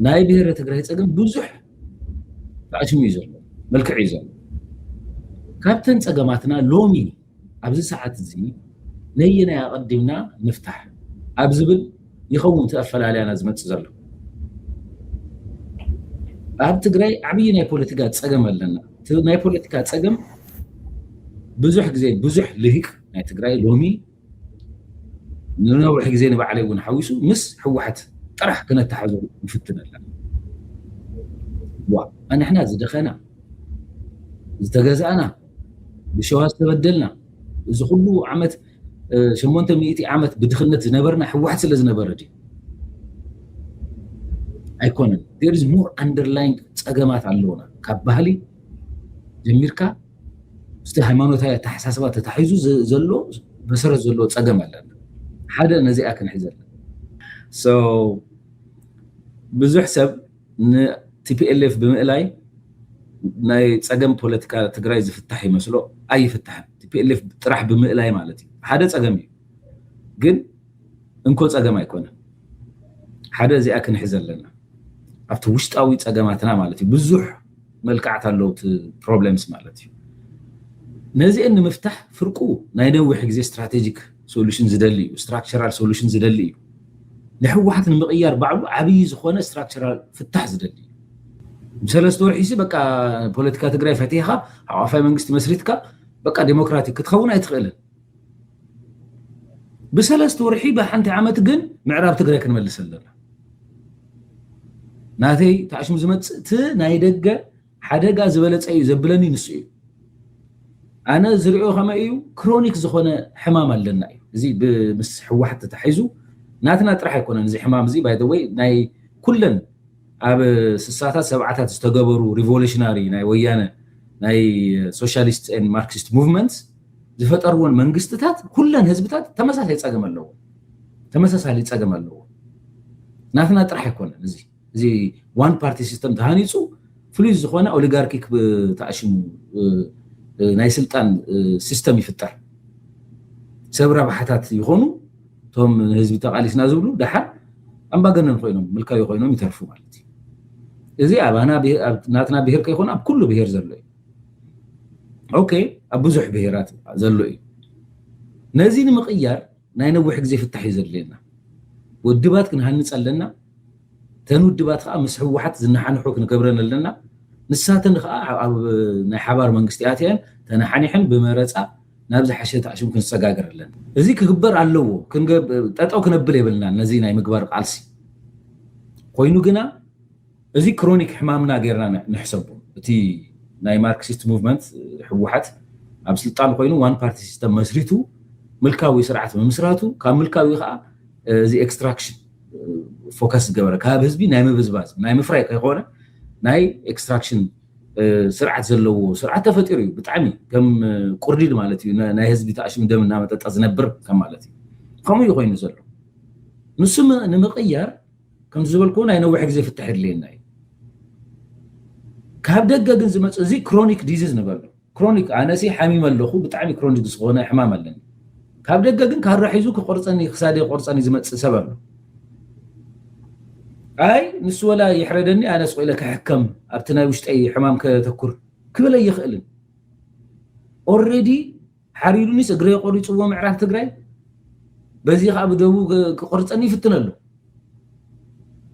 ናይ ብሄረ ትግራይ ፀገም ብዙሕ ተኣሽሙ እዩ ዘሎ መልክዕ እዩ ዘሎ ካብተን ፀገማትና ሎሚ ኣብዚ ሰዓት እዚ ነየናይ ኣቐዲምና ንፍታሕ ኣብ ዝብል ይኸውን ተፈላለያና ዝመፅእ ዘሎ ኣብ ትግራይ ዓብይ ናይ ፖለቲካ ፀገም ኣለና ናይ ፖለቲካ ፀገም ብዙሕ ግዜ ብዙሕ ልሂቅ ናይ ትግራይ ሎሚ ንነዊሕ ግዜ ንባዕለይ እውን ሓዊሱ ምስ ሕወሓት ጥራሕ ክነተሓዙ ንፍትን ኣለና ንሕና ዝደኸና ዝተገዛእና ብሸዋ ዝተበደልና እዚ ኩሉ ዓመት 800 ዓመት ብድኽነት ዝነበርና ሕወሓት ስለ ዝነበረ ድዩ ኣይኮነን there is more underlying ፀገማት ኣለውና ካብ ባህሊ ጀሚርካ እስቲ ሃይማኖታዊ ኣተሓሳስባ ተታሒዙ ዘሎ መሰረት ዘሎ ፀገም ኣለና ሓደ ነዚኣ ክንሕዝ ኣለና so ብዙሕ ሰብ ን-TPLF ብምእላይ ናይ ፀገም ፖለቲካ ትግራይ ዝፍታሕ ይመስሎ ኣይፍታሕን TPLF ጥራሕ ብምእላይ ማለት እዩ ሓደ ፀገም እዩ ግን እንኮ ፀገም ኣይኮነን ሓደ እዚኣ ክንሕዝ ኣለና ኣብቲ ውሽጣዊ ፀገማትና ማለት እዩ ብዙሕ መልክዓት ኣለውቲ ፕሮብለምስ ማለት እዩ ነዚአን ንምፍታሕ ፍርቁ ናይ ነዊሕ ግዜ ስትራቴጂክ ሶሉሽን ዝደሊ እዩ ስትራክቸራል ሶሉሽን ዝደሊ እዩ ንሕወሓት ንምቕያር ባዕሉ ዓብይ ዝኾነ ስትራክቸራል ፍታሕ ዝደሊ እዩ ብሰለስተ ወርሒ በቃ ፖለቲካ ትግራይ ፈቲኻ ሓዋፋይ መንግስቲ መስሪትካ በቃ ዴሞክራቲክ ክትኸውን ኣይትኽእልን ብሰለስተ ወርሒ ብሓንቲ ዓመት ግን ምዕራብ ትግራይ ክንመልስ ኣለና ናተይ ተኣሽሙ ዝመፅእ እቲ ናይ ደገ ሓደጋ ዝበለፀ እዩ ዘብለኒ ንሱ እዩ ኣነ ዝሪኦ ከመይ እዩ ክሮኒክ ዝኾነ ሕማም ኣለና እዩ እዚ ምስ ሕወሓት ተታሒዙ ናትና ጥራሕ ኣይኮነን እዚ ሕማም እዚ ባይ ዘ ወይ ናይ ኩለን ኣብ 60ታት 70ታት ዝተገበሩ ሪቮሉሽናሪ ናይ ወያነ ናይ ሶሻሊስት ኤንድ ማርክሲስት ሙቭመንትስ ዝፈጠርዎን መንግስትታት ኩለን ህዝብታት ተመሳሳሊ ፀገም ኣለዎ ናትና ጥራሕ ኣይኮነን እዚ ዋን ፓርቲ ሲስተም ተሃኒፁ ፍሉይ ዝኾነ ኦሊጋርኪክ ተኣሽሙ ናይ ስልጣን ሲስተም ይፍጠር ሰብ ረብሓታት ይኾኑ ቶም ህዝቢ ተቃሊስና ዝብሉ ድሓር ኣምባገነን ኮይኖም ምልካዊ ኮይኖም ይተርፉ ማለት እዩ እዚ ኣባና ናትና ብሄር ከይኾነ ኣብ ኩሉ ብሄር ዘሎ እዩ ኦኬ ኣብ ብዙሕ ብሄራት ዘሎ እዩ ነዚ ንምቕያር ናይ ነዊሕ ግዜ ፍታሕ እዩ ዘድልየና ውድባት ክንሃንፅ ኣለና ተን ውድባት ከዓ ምስ ሕወሓት ዝነሓንሑ ክንገብረን ኣለና ንሳተን ከዓ ኣብ ናይ ሓባር መንግስቲ ኣትየን ተነሓኒሐን ብመረፃ ናብ ዝሓሸ ተኣሽሙ ክንሰጋገር ኣለና እዚ ክግበር ኣለዎ ጠጠው ክነብል የብልና ነዚ ናይ ምግባር ቃልሲ ኮይኑ ግና እዚ ክሮኒክ ሕማምና ጌርና ንሕሰቡ እቲ ናይ ማርክሲስት ሙቭመንት ሕወሓት ኣብ ስልጣን ኮይኑ ዋን ፓርቲ ሲስተም መስሪቱ ምልካዊ ስርዓት ብምስራቱ ካብ ምልካዊ ከዓ እዚ ኤክስትራክሽን ፎከስ ገበረ ካብ ህዝቢ ናይ ምብዝባዝ ናይ ምፍራይ ከይኾነ ናይ ኤክስትራክሽን ስርዓት ዘለዎ ስርዓት ተፈጢሩ እዩ ብጣዕሚ ከም ቁርዲድ ማለት እዩ ናይ ህዝቢ ተኣሽሙ ደም እናመጠጣ ዝነብር ከም ማለት እዩ ከምኡ እዩ ኮይኑ ዘሎ ንሱ ንምቕያር ከም ዝበልኩ ናይ ነዊሕ ግዜ ፍታሕ የድልየና እዩ ካብ ደገ ግን ዝመፅእ እዚ ክሮኒክ ዲዚዝ ንበሎ ክሮኒክ ኣነሲ ሓሚም ኣለኹ ብጣዕሚ ክሮኒክ ዝኾነ ሕማም ኣለኒ ካብ ደገ ግን ካራሒዙ ክቆርፀኒ ክሳደ ቆርፀኒ ዝመፅእ ሰብ ኣሎ ኣይ ንሱ ወላ ይሕረደኒ ኣነ ስቆኢለ ክሕከም ኣብቲ ናይ ውሽጠይ ሕማም ከተኩር ክብል ኣይኽእልን ኦልሬዲ ሓሪሩኒስ እግረ ቆሪፅዎ ምዕራብ ትግራይ በዚ ከዓ ብደቡብ ክቆርፀኒ ይፍትን ኣሎ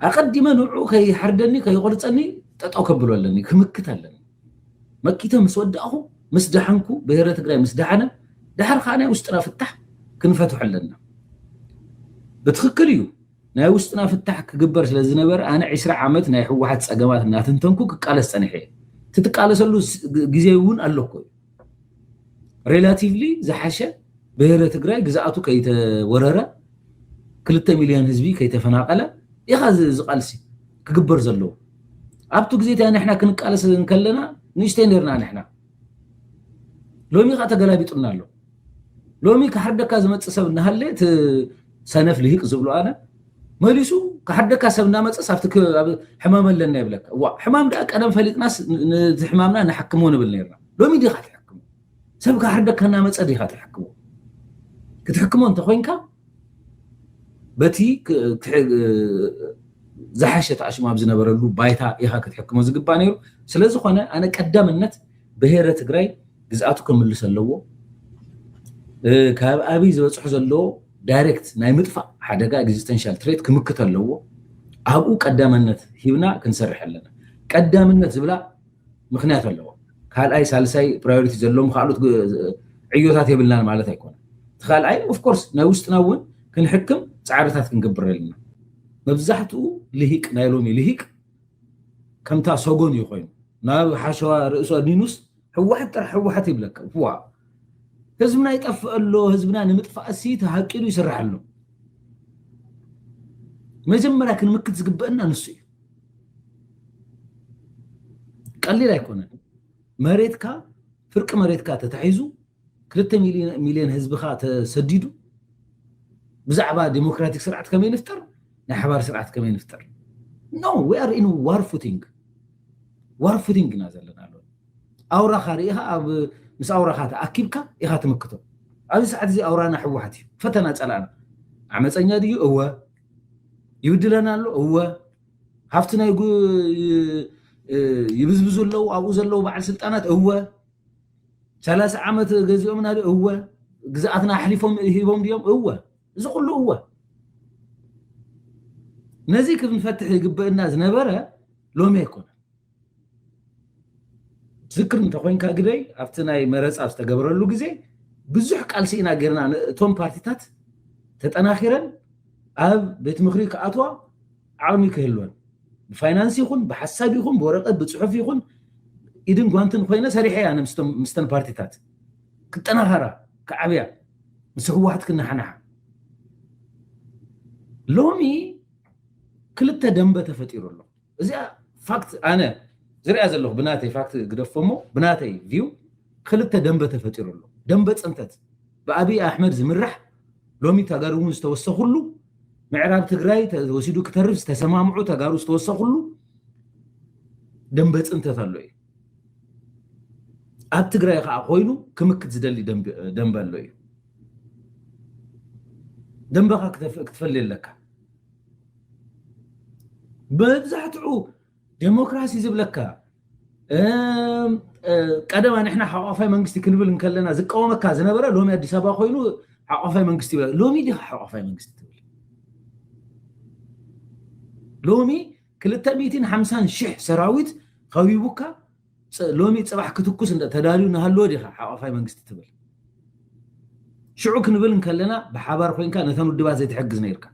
ኣቀዲመ ንዑ ከይሓርደኒ ከይቆርፀኒ ጠጠው ከብሎ ኣለኒ ክምክት ኣለኒ መኪተ ምስ ወዳእኹ ምስ ደሓንኩ ብሄረ ትግራይ ምስ ደሓነ ድሓር ከዓ ናይ ውሽጥና ፍታሕ ክንፈትሑ ኣለና ብትክክል እዩ ናይ ውሽጥና ፍታሕ ክግበር ስለ ዝነበረ ኣነ 20 ዓመት ናይ ሕወሓት ፀገማት እናትንተንኩ ክቃለስ ፀኒሐ ትትቃለሰሉ ግዜ እውን ኣለኮ ሬላቲቭሊ ዝሓሸ ብሄረ ትግራይ ግዛኣቱ ከይተወረረ 2 ሚልዮን ህዝቢ ከይተፈናቀለ ኢኻ ዝቃልሲ ክግበር ዘለዎ ኣብቱ ግዜታ ንሕና ክንቃለስ እንከለና ንእሽተይ ነርና ንሕና ሎሚ ከዓ ተገላቢጡና ኣሎ ሎሚ ክሓርደካ ዝመፅእ ሰብ እናሃለ ሰነፍ ልሂቅ ዝብሉ ኣነ መሊሱ ክሓርደካ ሰብ እናመፅእ ኣብቲ ሕማም ኣለና ይብለካ ሕማም ዳ ቀደም ፈሊጥናስ ነቲ ሕማምና ንሓክሞ ንብል ነርና ሎሚ ዲኻ ትሕክሞ ሰብ ክሓርደካ እናመፅእ ዲኻ ትሕክሞ ክትሕክሞ እንተኮይንካ በቲ زحشة أشما بزنا برلو بايتا إيها كتحكمو زقبا نيرو سلازو خوانا أنا قدام النت بهيرة تقراي جزءاتكم اللي سلوو كاب أبي زوجح زلو دايركت ناي مدفع حدقا اكزيستنشال تريت كمكت اللو أبو قدام النت هيبنا كنسرح لنا قدام النت زبلا مخنيات اللو كهال أي سالساي برايورتي زلوم خالوت عيوتات يبلنا مالتها يكون تخال أي اوف كورس ناوستنا ون كنحكم تعارضات كنقبر لنا مبزحتو لهيك نايلومي لهيك كمتا سوغون يخوين نا حشوا رئيسو نينوس حوحت يبلك هو هزبنا يطفئ له هزبنا نمطفأ سي تحقيلو يسرح له مجمرا كنمكت زقبئنا نسو قليل يكون مريتكا فرق مريتكا تتحيزو 3 مليون هزبخا تسديدو بزعبا ديمقراطيك سرعت كم ينفتر نحبار سرعت كم ينفتر no we are in war footing نازلنا له اورا خاريها اب مس اورا خاتا اكيبكا ايها تمكتو ابي ساعه زي اورانا حوحتي فتنا صلانا عمصኛ ديو هو يودلنا له هو هافتنا يبزبزو له ابو زلو بعد سلطانات هو 30 عامت غزيو من هو ግዛአትና حليفهم هيبهم ديوم هو زقلو هو نزي كيف نفتح يقبئنا زنبره لوم يكون ذكر انت خوينكا غداي افتناي مرص استغبرلو غزي بزح قالسينا غيرنا توم بارتيتات تطناخيرن اب بيت مخري كاتوا عامي كهلون بفاينانس يكون بحساب يكون بورقه بصحف يكون ايدن غانتن خوينا سريحه انا مستن بارتيتات كطناخرا كعبيا مسخوحت كنا حنا لومي كلتا دنبه تفطيرو له ازي فاكت انا زريا زلخ بناتي فاكت قدفمو بناتي فيو كلتا دنبه تفطيرو له دنبه صنتت بابي احمد زمرح لومي تاغارون استوسخلو معراب تግራይ ተወሲዱ ከተርፍ ተሰማምዑ ተጋሩ استوسخلو دنبه صنتت አለው ኣብ ትግራይ ካ ኮይኑ ክምክት ዝደሊ ደንበ ኣሎ እዩ ደንበኻ ክትፈልየለካ በብዛሕትዑ ዲሞክራሲ ዝብለካ ቀደማ ንሕና ሓቋፋይ መንግስቲ ክንብል እንከለና ዝቀወመካ ዝነበረ ሎሚ አዲስ አበባ ኮይኑ ሓቋፋይ መንግስቲ ይብላ ሎሚ ዲ ሓቋፋይ መንግስቲ ትብል ሎሚ 250,000 ሰራዊት ከቢቡካ لومي صباح كتكوس انت تداليو نهالو دي حقافاي منግስት تبل شعو كنبل نكلنا بحبار خوينكا نثمر دبا زي تحجز نيركا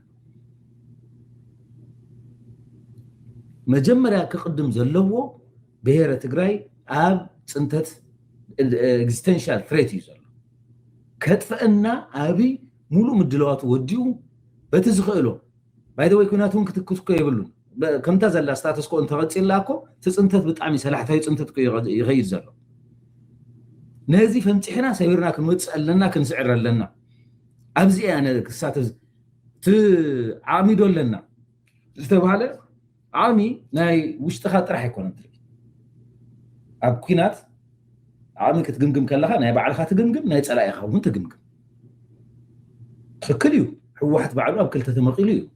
مجمريا كقدم زلوو بهيره تግራይ اب صنتت اكزيستنشال ثريت يزلو كتفنا ابي ሙሉ ምድለዋቱ ወዲው በትዝخيلو باي ذا واي كناتون كتكوسكو يبلون كم تزل ستاتس كو انت غصيلاكو تصنتت بطعمي سلاحتاي صنتت كو يغير زلو نزي فمصحنا سيرنا كنوصلنا كنسعرلنا ابزي انا كساتز ت عاميدو لنا استباله عامي ناي وشتخا طرح يكون انت اب كينات عامي كتغمغم كلها ناي بعلها تغمغم ناي صلايخا وانت تغمغم تكليو حوحت بعلو اب كلته تمقيليو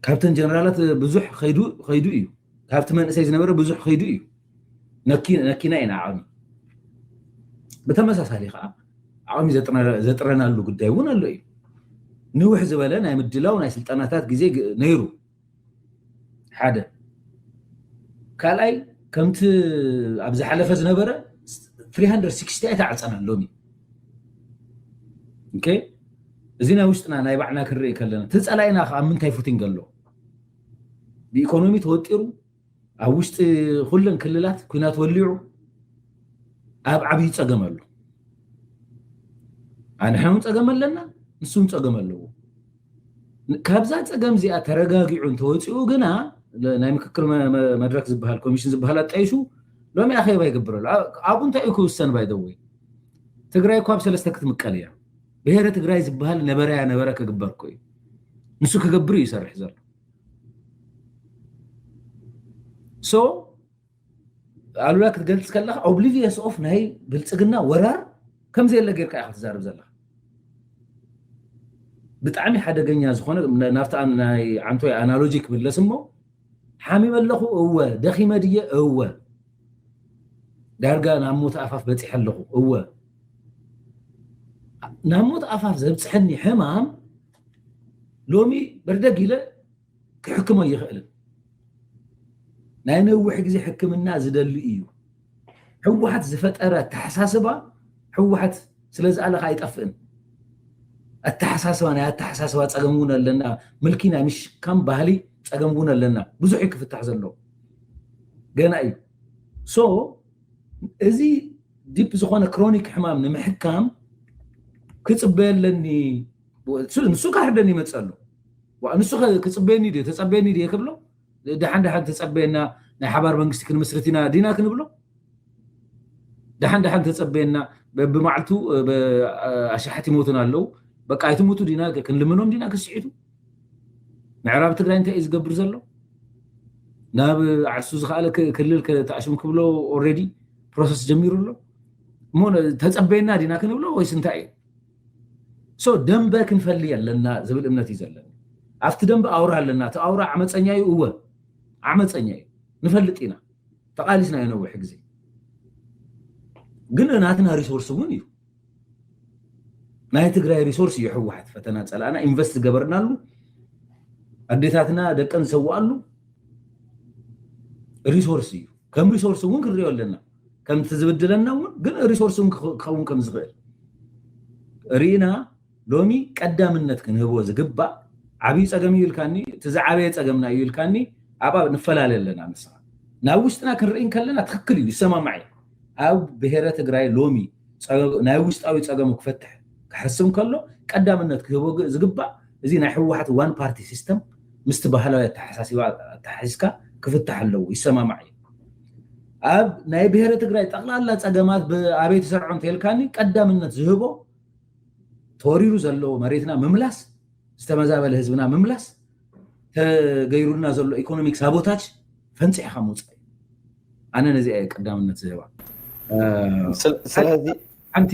كابتن جنرالات بزح خيدو ايو كابتن منسي زنبره بزح خيدو ايو نكينا عامي بتمساسالي خا عامي زطرنا له ጉዳይ ሆነ አለ እዩ ንውሕ ዝበለ ናይ ምድላው ናይ ስልጣናታት ግዜ ነይሩ ሓደ ካልኣይ ከምቲ ኣብ ዝሓለፈ ዝነበረ 360 ተዓፀና ሎሚ ኦኬ እዚና ውሽጥና ናይ ባዕና ክርኢ ከለና ተጸላይና ኸ ምንታይ ፉቲንግ ኣሎ بإيكونومي توتيرو أوشت كلن كللات كنات وليعو أب عبي تصقملو أنا حنو تصقمل لنا نسون تصقمل له كابزات تصقم زي أترقاقعون توتيرو قنا ناي مككر مدرك زبها الكوميشن زبها لا تعيشو لو ما أخي بايقبرو أبو انتا إيكو السن بايدوي تقراي كواب سلستكت مكاليا بهيرة تقراي زبها نبرا كقبركوي نسو كقبري يسرح زر سو قالوا لك تقلت كلها اوبليفيوس اوف نهي بالصقنا ورار كم زي اللي غيرك اخذ زارب زلا ብጣዕሚ ሓደገኛ ዝኾነ ናብታ ናይ ዓንቶይ ኣናሎጂክ ብለስ እሞ ሓሚመ ኣለኹ እወ ደኺመ ድየ እወ ዳርጋ ናብ ሞት ኣፋፍ በፂሐ ኣለኹ እወ ናብ ሞት ኣፋፍ ዘብፅሐኒ ሕማም ሎሚ በርደግ ኢለ ክሕክሞ ይኽእልን ናይ ነዊሕ ግዜ ሕክምና ዝደሊ እዩ ሕወሓት ዝፈጠረ ተሓሳስባ ሕወሓት ስለዝኣለኻ ኣይጠፍእን التحساسوا أنا التحساسوا تجمعون لنا ملكينا مش كم بحالي تجمعون لنا بزحك في التحزلو جنائي so إذا دي بزخانة كرونيك حمام نمحكام كتبين لني نسوق حدني متسألو ونسوق كتبيني دي تسبيني دي كبلو ده حد تسبينا نحبار بنجستك المسرتنا دينا كنبلو ده حد تسبينا بمعلتو بأشحتي موتنا له بقى يتموتوا دينا كنلمنهم دينا كسعيتو معراب تግራይ እንታይ እዩ ዝገብር ዘሎ ናብ ዓርሱ ዝኻለ ክልል ከተኣሽሙ ክብሎ ኦሬዲ ፕሮሰስ ጀሚሩ ኣሎ እሞ ተፀበይና ዲና ክንብሎ ወይስ እንታይ እዩ ሶ ደንበ ክንፈልይ ኣለና ዝብል እምነት እዩ ዘለና ኣብቲ ደንበ ኣውራ ኣለና እቲ ኣውራ ዓመፀኛ እዩ እወ ዓመፀኛ እዩ ንፈልጥ ኢና ተቃሊስና የነውሕ ግዜ ግን ናትና ሪሶርስ እውን እዩ ናይ ትግራይ ሪሶርስ ይሕወሓት ፈተና ጸላና ኢንቨስት ገበርናሉ ኣዴታትና ደቀን ሰዋሉ ሪሶርስ እዩ ከም ሪሶርስ እውን ክሪኦ ኣለና ከም ትዝብድለና እውን ግን ሪሶርስ ክኸውን ከም ዝኽእል ሪና ሎሚ ቀዳምነት ክንህቦ ዝግባእ ዓብይ ፀገም ይልካኒ ትዝዓበየ ፀገምና ይልካኒ ኣባ ንፈላለ ኣለና ንስኻ ናብ ውሽጥና ክንርኢን ከለና ትክክል እዩ ይሰማማዕ ኣብ ብሄረ ትግራይ ሎሚ ናይ ውሽጣዊ ፀገሙ ክፈትሕ كحسم كله قدام النت كهو زغبا زي ناي حوحت وان بارتي سيستم مستبهلاوي تحسيسكا كفتح له يسمع معي اب ناي بهره تግራይ ጠቅላላ ፀገማት በአቤት ሰርዑን ተልካኒ قدام النت ዝህቦ ተወሪሩ ዘሎ መሬትና መምላስ ዝተመዛበለ ህዝብና መምላስ ተገይሩና ዘሎ ኢኮኖሚክ ሳቦታጅ ፈንጽሐ ሞጽ አነ ነዚ قدام النت ዝህባ ስለዚህ አንቲ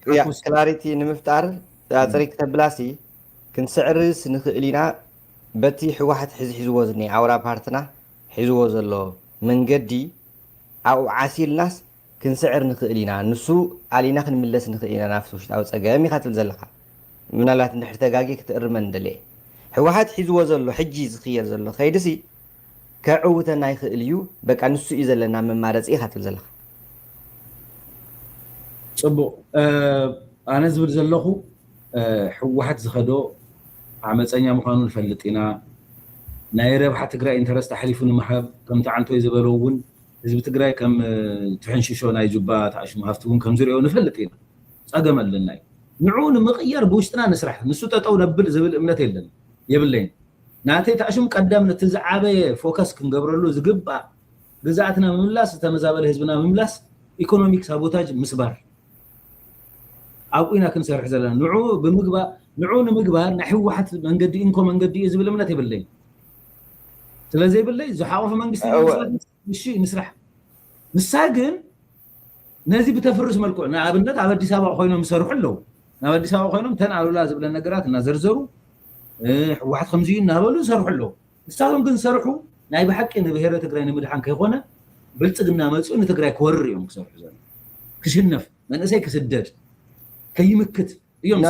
يا كلاريتي نمفتار طريق تبلاسي كنسعرس نخلينا بتي حواحد حزو وزني عورا بارتنا حزو زلو من قدي او عاسير ناس كنسعر نخلينا نسو علينا كنملس نخلينا نفسوش او صقامي خاتل زلخا من الله تنحتاجاكي كتقرمن دلي حواحد حزو زلو حجي زخير زلو خيدسي كعوتنا يخليو بقى نسو يزلنا من مارص اي خاتل زلخا صبو انا زبر زلخو حوحت زخدو عمፀኛ ምዃኑ ንፈልጥና ናይ ረብሓ ትግራይ ኢንተረስት ተحليفو ንምሓብ ከም ተዓንቶ ይዘበለውን ህዝቢ ትግራይ ከም ትሕንሽሾ ናይ ጁባ ተኣሽሙ ሃፍቱን ከም ዝሪኦ ንፈልጥ ኢና ፀገም ኣለና ንዑ ንምቕየር ብውሽጥና ንስራሕ ንሱ ጠጠው ነብል ዝብል እምነት የለን የብለኝ ናተይ ተኣሽሙ ቀዳምነት ዝዓበየ ፎከስ ክንገብረሉ ዝግባእ ግዛኣትና ምምላስ ተመዛበለ ህዝብና ምምላስ ኢኮኖሚክ ሳቦታጅ ምስባር أبوينا كنسرح زلنا نعو بمجبا نعو نمجبا نحو واحد من قدي إنكم من قدي إذا بلا منات بالليل تلا زي بالليل زحاوة في منقستي الشيء نسرح نساقن نازي بتفرس ملكو نعبنات عبدي سابع خوينهم يسرحوا له نعبدي سابع خوينهم تنعلوا لازم لنا قرات نازرزروا واحد خمسين نهبلوا يسرحوا له نستخدم كن سرحوا نايب حكي إن بهيرة تقرأ نمدحان كيخونا بلتقنا مسؤول إن تقرأ كوريهم يسرحوا زلنا كشنف من أسيك سدد كي مكت يوم